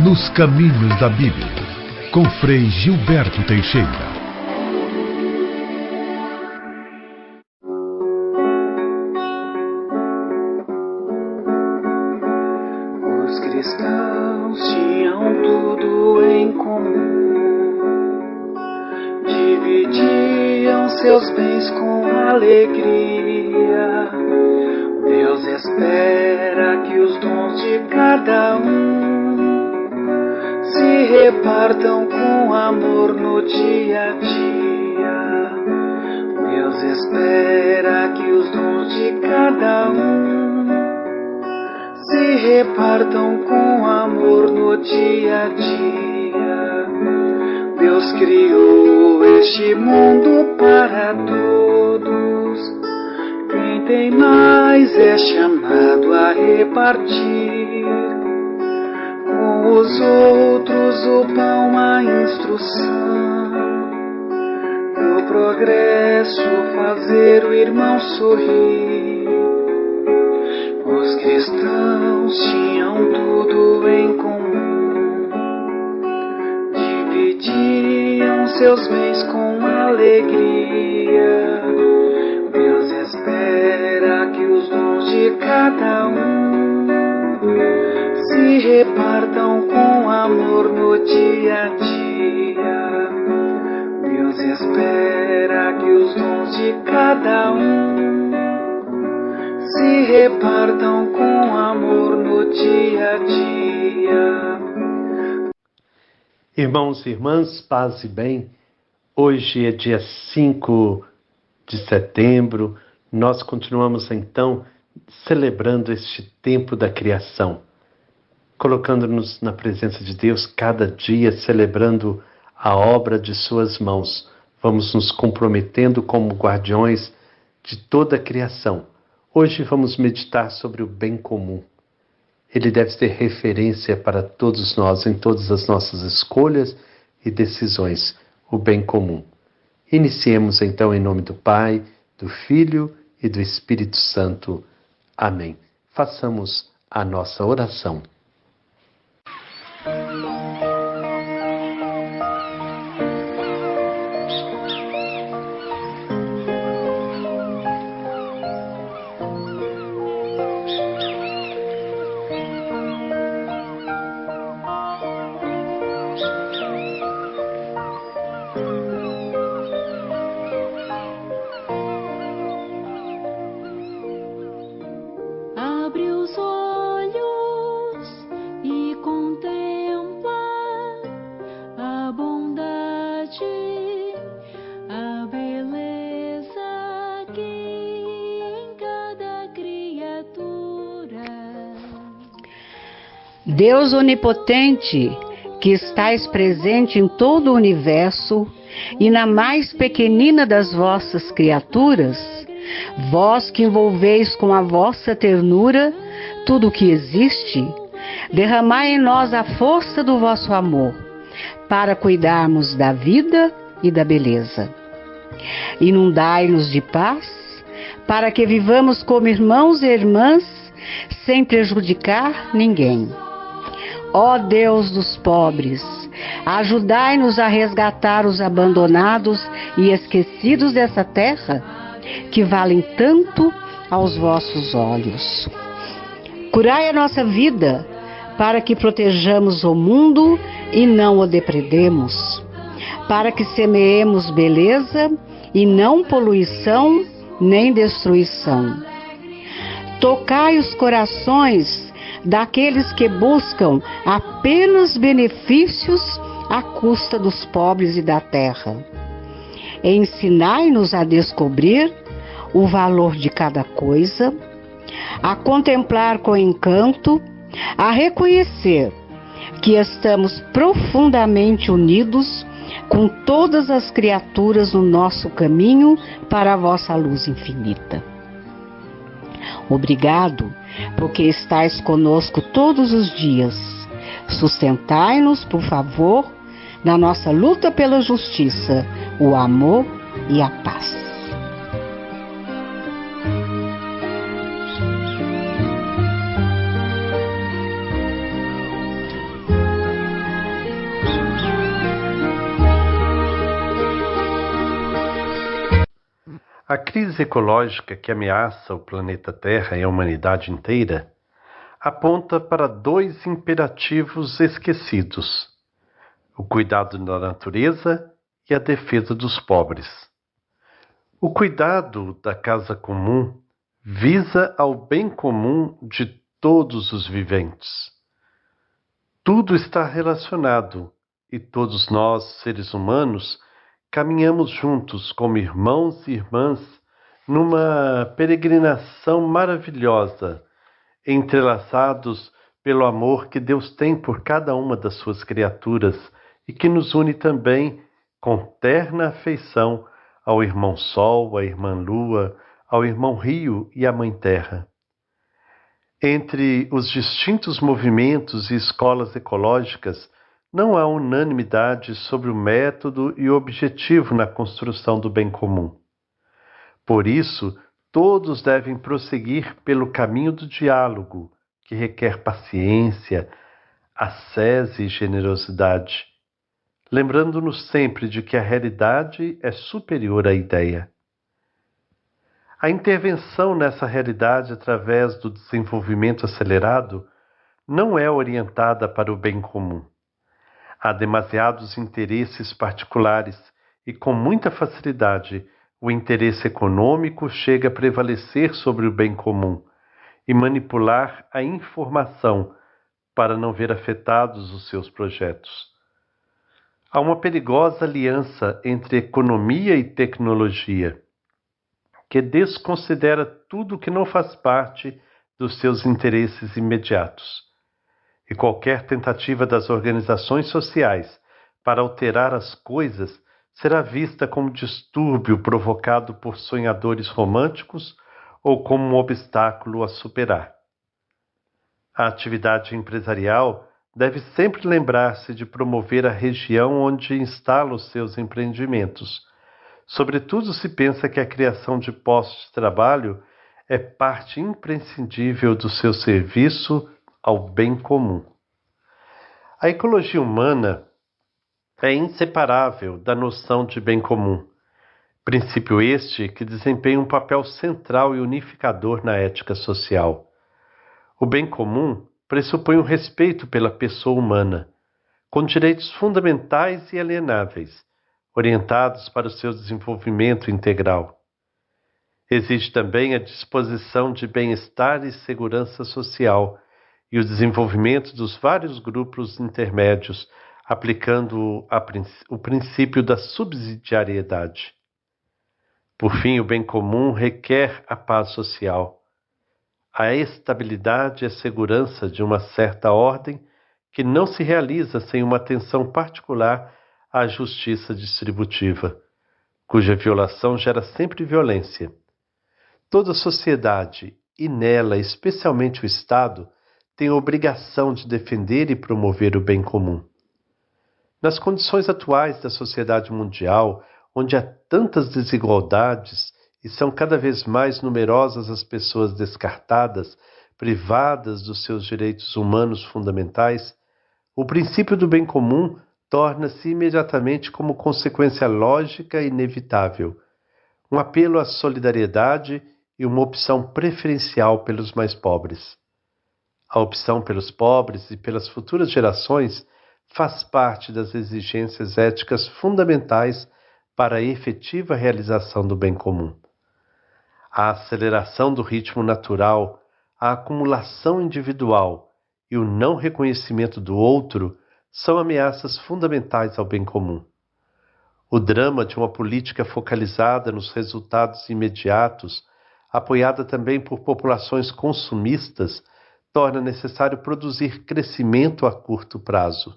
Nos Caminhos da Bíblia, com Frei Gilberto Teixeira. Os cristãos tinham tudo em comum, dividiam seus bens com alegria. Deus espera que os dons de cada um se repartam com amor no dia a dia. Deus espera que os dons de cada um se repartam com amor no dia a dia. Deus criou este mundo para todos. Quem tem mais é chamado a repartir com os outros o pão, a instrução. No progresso fazer o irmão sorrir. Os cristãos tinham tudo em comum, dividiam seus bens com alegria. Deus espera que os dons de cada um se repartam com amor no dia a dia. Deus espera que os dons de cada um se repartam com amor no dia a dia. Irmãos e irmãs, paz e bem. Hoje é dia 5 de setembro. Nós continuamos então celebrando este tempo da criação, colocando-nos na presença de Deus cada dia, celebrando a obra de suas mãos. Vamos nos comprometendo como guardiões de toda a criação. Hoje vamos meditar sobre o bem comum. Ele deve ser referência para todos nós em todas as nossas escolhas e decisões, o bem comum. Iniciemos então em nome do Pai, do Filho e do Espírito Santo. Amém. Façamos a nossa oração. Deus onipotente, que estais presente em todo o universo e na mais pequenina das vossas criaturas, vós que envolveis com a vossa ternura tudo o que existe, derramai em nós a força do vosso amor, para cuidarmos da vida e da beleza. Inundai-nos de paz, para que vivamos como irmãos e irmãs, sem prejudicar ninguém. Ó Deus dos pobres, ajudai-nos a resgatar os abandonados e esquecidos dessa terra, que valem tanto aos vossos olhos. Curai a nossa vida, para que protejamos o mundo e não o depredemos, para que semeemos beleza e não poluição nem destruição. Tocai os corações daqueles que buscam apenas benefícios à custa dos pobres e da terra. Ensinai-nos a descobrir o valor de cada coisa, a contemplar com encanto, a reconhecer que estamos profundamente unidos com todas as criaturas no nosso caminho para a vossa luz infinita. Obrigado, porque estais conosco todos os dias. Sustentai-nos, por favor, na nossa luta pela justiça, o amor e a paz. A crise ecológica que ameaça o planeta Terra e a humanidade inteira aponta para dois imperativos esquecidos: o cuidado da natureza e a defesa dos pobres. O cuidado da casa comum visa ao bem comum de todos os viventes. Tudo está relacionado e todos nós, seres humanos, caminhamos juntos como irmãos e irmãs numa peregrinação maravilhosa, entrelaçados pelo amor que Deus tem por cada uma das suas criaturas e que nos une também com terna afeição ao irmão Sol, à irmã Lua, ao irmão Rio e à Mãe Terra. Entre os distintos movimentos e escolas ecológicas, não há unanimidade sobre o método e o objetivo na construção do bem comum. Por isso, todos devem prosseguir pelo caminho do diálogo, que requer paciência, ascese e generosidade, lembrando-nos sempre de que a realidade é superior à ideia. A intervenção nessa realidade através do desenvolvimento acelerado não é orientada para o bem comum. Há demasiados interesses particulares e, com muita facilidade, o interesse econômico chega a prevalecer sobre o bem comum e manipular a informação para não ver afetados os seus projetos. Há uma perigosa aliança entre economia e tecnologia, que desconsidera tudo que não faz parte dos seus interesses imediatos. E qualquer tentativa das organizações sociais para alterar as coisas será vista como distúrbio provocado por sonhadores românticos ou como um obstáculo a superar. A atividade empresarial deve sempre lembrar-se de promover a região onde instala os seus empreendimentos. Sobretudo se pensa que a criação de postos de trabalho é parte imprescindível do seu serviço ao bem comum. A ecologia humana é inseparável da noção de bem comum, princípio este que desempenha um papel central e unificador na ética social. O bem comum pressupõe o respeito pela pessoa humana, com direitos fundamentais e alienáveis, orientados para o seu desenvolvimento integral. Exige também a disposição de bem-estar e segurança social e o desenvolvimento dos vários grupos intermédios, aplicando o princípio da subsidiariedade. Por fim, o bem comum requer a paz social, a estabilidade e a segurança de uma certa ordem que não se realiza sem uma atenção particular à justiça distributiva, cuja violação gera sempre violência. Toda a sociedade, e nela especialmente o Estado, tem a obrigação de defender e promover o bem comum. Nas condições atuais da sociedade mundial, onde há tantas desigualdades e são cada vez mais numerosas as pessoas descartadas, privadas dos seus direitos humanos fundamentais, o princípio do bem comum torna-se imediatamente como consequência lógica e inevitável, um apelo à solidariedade e uma opção preferencial pelos mais pobres. A opção pelos pobres e pelas futuras gerações faz parte das exigências éticas fundamentais para a efetiva realização do bem comum. A aceleração do ritmo natural, a acumulação individual e o não reconhecimento do outro são ameaças fundamentais ao bem comum. O drama de uma política focalizada nos resultados imediatos, apoiada também por populações consumistas, torna necessário produzir crescimento a curto prazo.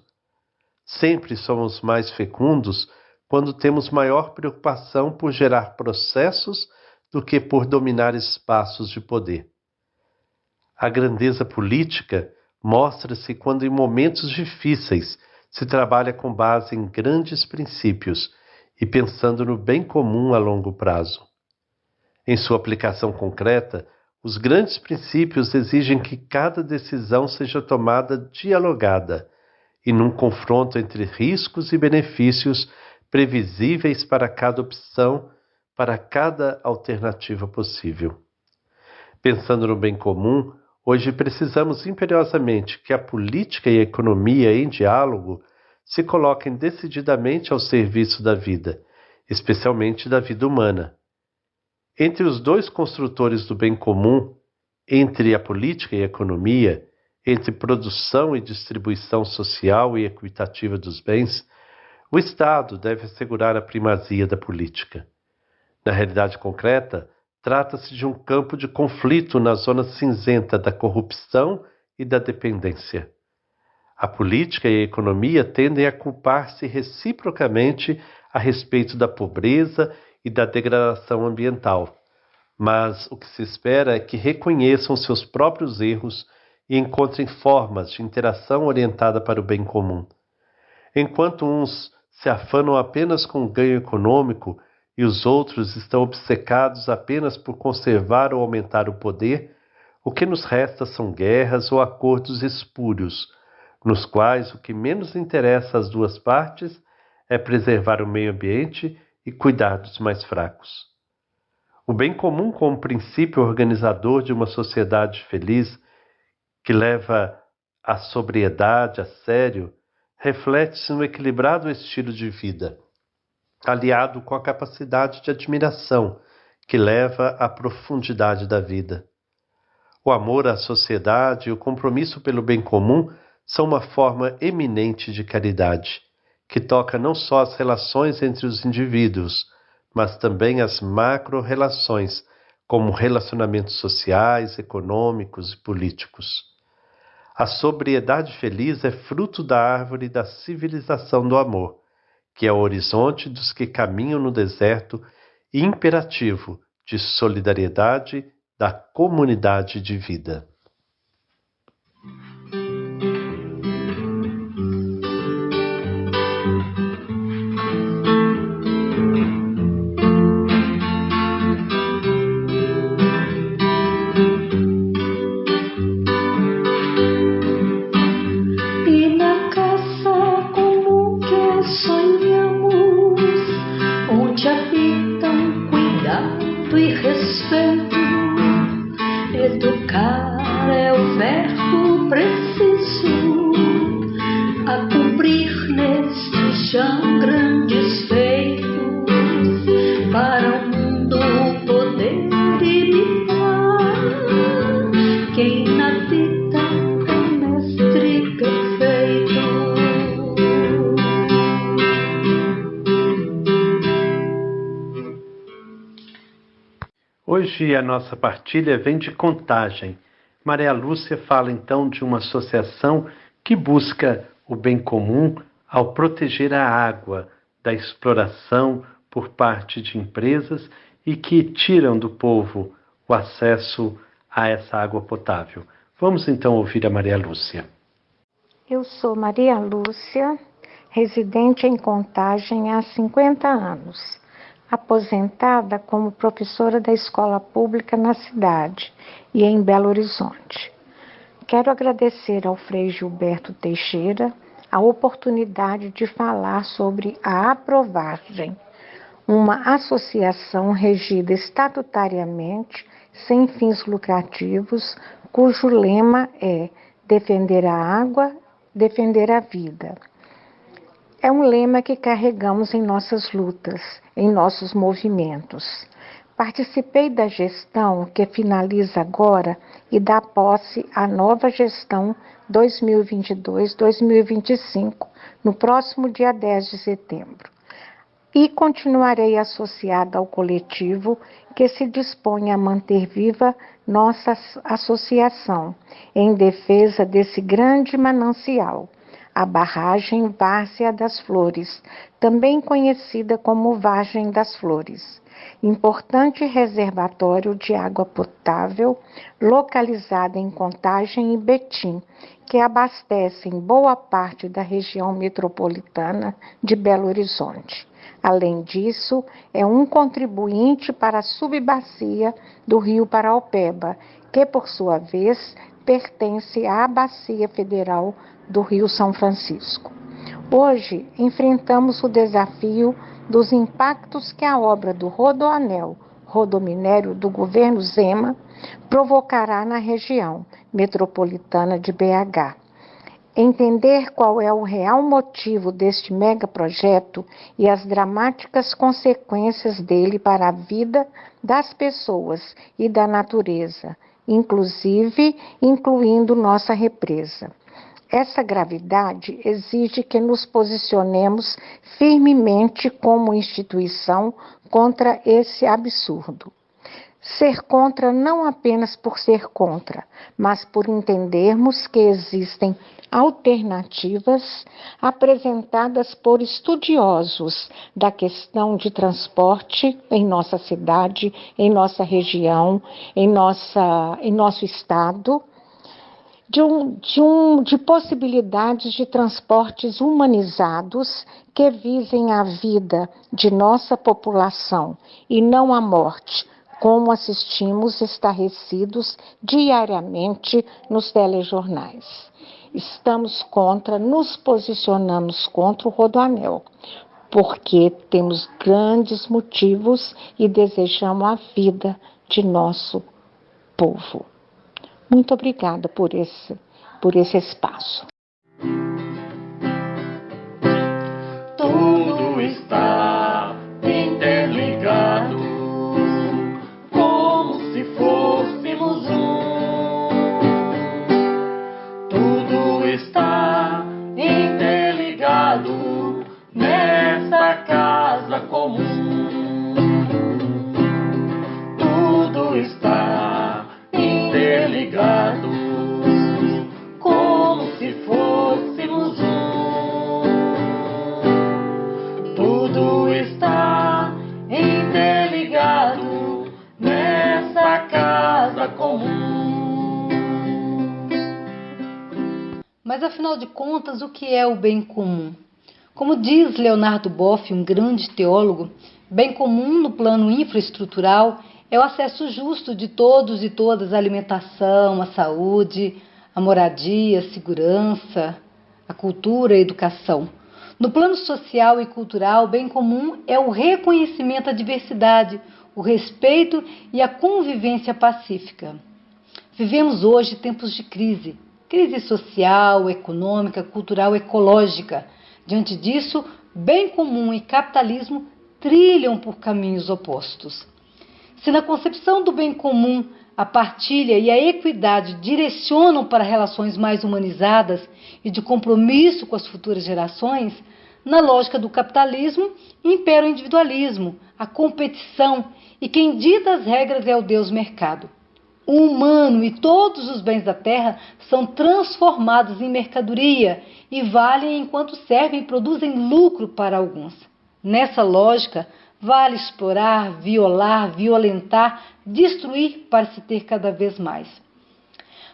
Sempre somos mais fecundos quando temos maior preocupação por gerar processos do que por dominar espaços de poder. A grandeza política mostra-se quando em momentos difíceis se trabalha com base em grandes princípios e pensando no bem comum a longo prazo. Em sua aplicação concreta, os grandes princípios exigem que cada decisão seja tomada dialogada e num confronto entre riscos e benefícios previsíveis para cada opção, para cada alternativa possível. Pensando no bem comum, hoje precisamos imperiosamente que a política e a economia em diálogo se coloquem decididamente ao serviço da vida, especialmente da vida humana. Entre os dois construtores do bem comum, entre a política e a economia, entre produção e distribuição social e equitativa dos bens, o Estado deve assegurar a primazia da política. Na realidade concreta, trata-se de um campo de conflito na zona cinzenta da corrupção e da dependência. A política e a economia tendem a culpar-se reciprocamente a respeito da pobreza e da degradação ambiental, mas o que se espera é que reconheçam seus próprios erros e encontrem formas de interação orientada para o bem comum. Enquanto uns se afanam apenas com o ganho econômico e os outros estão obcecados apenas por conservar ou aumentar o poder, o que nos resta são guerras ou acordos espúrios, nos quais o que menos interessa às duas partes é preservar o meio ambiente e cuidar dos mais fracos. O bem comum como princípio organizador de uma sociedade feliz, que leva a sobriedade a sério, reflete-se no equilibrado estilo de vida, aliado com a capacidade de admiração, que leva à profundidade da vida. O amor à sociedade e o compromisso pelo bem comum são uma forma eminente de caridade, que toca não só as relações entre os indivíduos, mas também as macro-relações, como relacionamentos sociais, econômicos e políticos. A sobriedade feliz é fruto da árvore da civilização do amor, que é o horizonte dos que caminham no deserto e imperativo de solidariedade da comunidade de vida. Educar é o verbo preciso a cumprir nestes já grandes feitos para o mundo poder imitar quem na vida é mestre perfeito. Hoje a nossa partilha vem de Contagem. Maria Lúcia fala então de uma associação que busca o bem comum ao proteger a água da exploração por parte de empresas e que tiram do povo o acesso a essa água potável. Vamos então ouvir a Maria Lúcia. Eu sou Maria Lúcia, residente em Contagem há 50 anos. Aposentada como professora da escola pública na cidade e em Belo Horizonte. Quero agradecer ao Frei Gilberto Teixeira a oportunidade de falar sobre a Aprovagem, uma associação regida estatutariamente, sem fins lucrativos, cujo lema é defender a água, defender a vida. É um lema que carregamos em nossas lutas, em nossos movimentos. Participei da gestão que finaliza agora e dá posse à nova gestão 2022-2025, no próximo dia 10 de setembro. E continuarei associada ao coletivo que se dispõe a manter viva nossa associação em defesa desse grande manancial, a barragem Várzea das Flores, também conhecida como Vargem das Flores, importante reservatório de água potável localizada em Contagem e Betim, que abastecem boa parte da região metropolitana de Belo Horizonte. Além disso, é um contribuinte para a subbacia do Rio Paraopeba, que, por sua vez, pertence à Bacia Federal do Rio São Francisco. Hoje, enfrentamos o desafio dos impactos que a obra do Rodoanel, rodominério do governo Zema, provocará na região metropolitana de BH. Entender qual é o real motivo deste megaprojeto e as dramáticas consequências dele para a vida das pessoas e da natureza, incluindo nossa represa. Essa gravidade exige que nos posicionemos firmemente como instituição contra esse absurdo. Ser contra não apenas por ser contra, mas por entendermos que existem alternativas apresentadas por estudiosos da questão de transporte em nossa cidade, em nossa região, em nosso estado, de possibilidades de transportes humanizados que visem a vida de nossa população e não a morte, como assistimos estarrecidos diariamente nos telejornais. Nos posicionamos contra o Rodoanel, porque temos grandes motivos e desejamos a vida de nosso povo. Muito obrigada por esse espaço. Tudo está interligado, como se fôssemos um. Tudo está interligado nessa casa comum. Tudo está interligado, como se fôssemos um. Tudo está interligado nessa casa comum. Mas afinal de contas, o que é o bem comum? Como diz Leonardo Boff, um grande teólogo, bem comum no plano infraestrutural é o acesso justo de todos e todas à alimentação, à saúde, à moradia, à segurança, à cultura e à educação. No plano social e cultural, o bem comum é o reconhecimento à diversidade, o respeito e a convivência pacífica. Vivemos hoje tempos de crise social, econômica, cultural, ecológica. Diante disso, bem comum e capitalismo trilham por caminhos opostos. Se na concepção do bem comum a partilha e a equidade direcionam para relações mais humanizadas e de compromisso com as futuras gerações, na lógica do capitalismo impera o individualismo, a competição e quem dita as regras é o Deus mercado. O humano e todos os bens da terra são transformados em mercadoria e valem enquanto servem e produzem lucro para alguns. Nessa lógica, vale explorar, violar, violentar, destruir para se ter cada vez mais.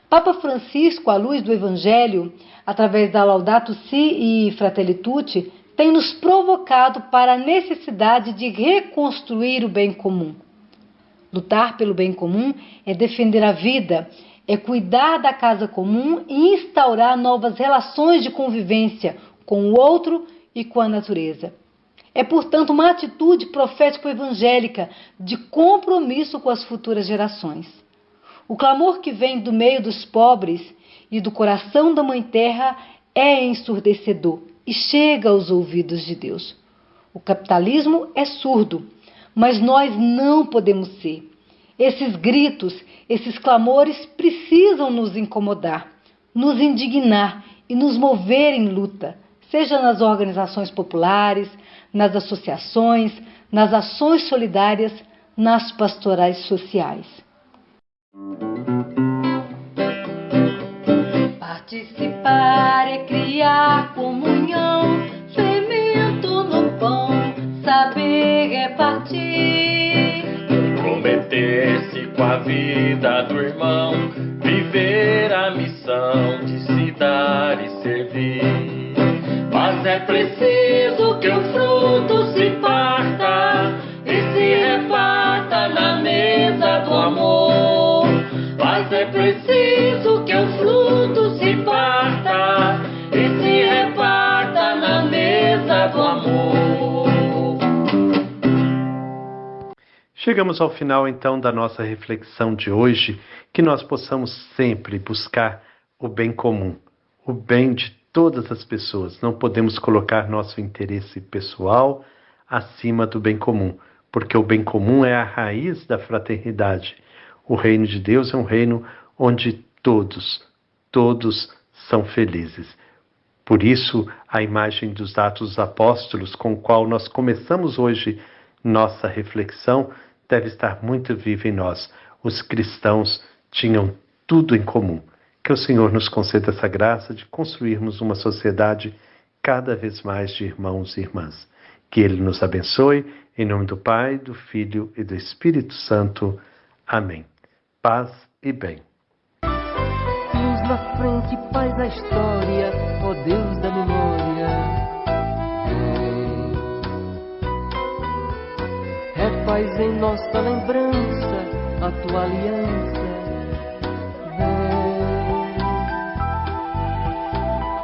Papa Francisco, à luz do Evangelho, através da Laudato Si e Fratelli Tutti, tem nos provocado para a necessidade de reconstruir o bem comum. Lutar pelo bem comum é defender a vida, é cuidar da casa comum e instaurar novas relações de convivência com o outro e com a natureza. É, portanto, uma atitude profético-evangélica de compromisso com as futuras gerações. O clamor que vem do meio dos pobres e do coração da Mãe Terra é ensurdecedor e chega aos ouvidos de Deus. O capitalismo é surdo, mas nós não podemos ser. Esses gritos, esses clamores precisam nos incomodar, nos indignar e nos mover em luta, seja nas organizações populares, nas associações, nas ações solidárias, nas pastorais sociais. Participar é criar comunhão, fermento no pão, saber é partir. Comprometer-se com a vida do irmão, viver a missão de se dar e servir. Mas é preciso que o fruto se parta e se reparta na mesa do amor. Mas é preciso que o fruto se parta e se reparta na mesa do amor. Chegamos ao final, então, da nossa reflexão de hoje, que nós possamos sempre buscar o bem comum, o bem de todas as pessoas. Não podemos colocar nosso interesse pessoal acima do bem comum, porque o bem comum é a raiz da fraternidade. O reino de Deus é um reino onde todos são felizes. Por isso, a imagem dos Atos dos Apóstolos, com o qual nós começamos hoje nossa reflexão, deve estar muito viva em nós. Os cristãos tinham tudo em comum. Que o Senhor nos conceda essa graça de construirmos uma sociedade cada vez mais de irmãos e irmãs. Que Ele nos abençoe, em nome do Pai, do Filho e do Espírito Santo. Amém. Paz e bem. Luz na frente, paz na história, ó Deus da memória. Refaz em nossa lembrança a tua aliança.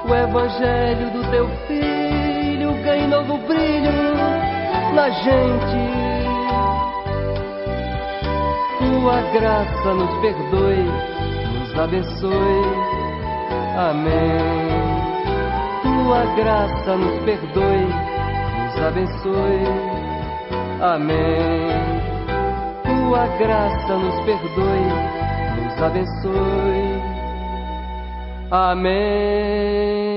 O evangelho do teu filho ganha novo brilho na gente. Tua graça nos perdoe, nos abençoe. Amém. Tua graça nos perdoe, nos abençoe. Amém. Tua graça nos perdoe, nos abençoe. Amém.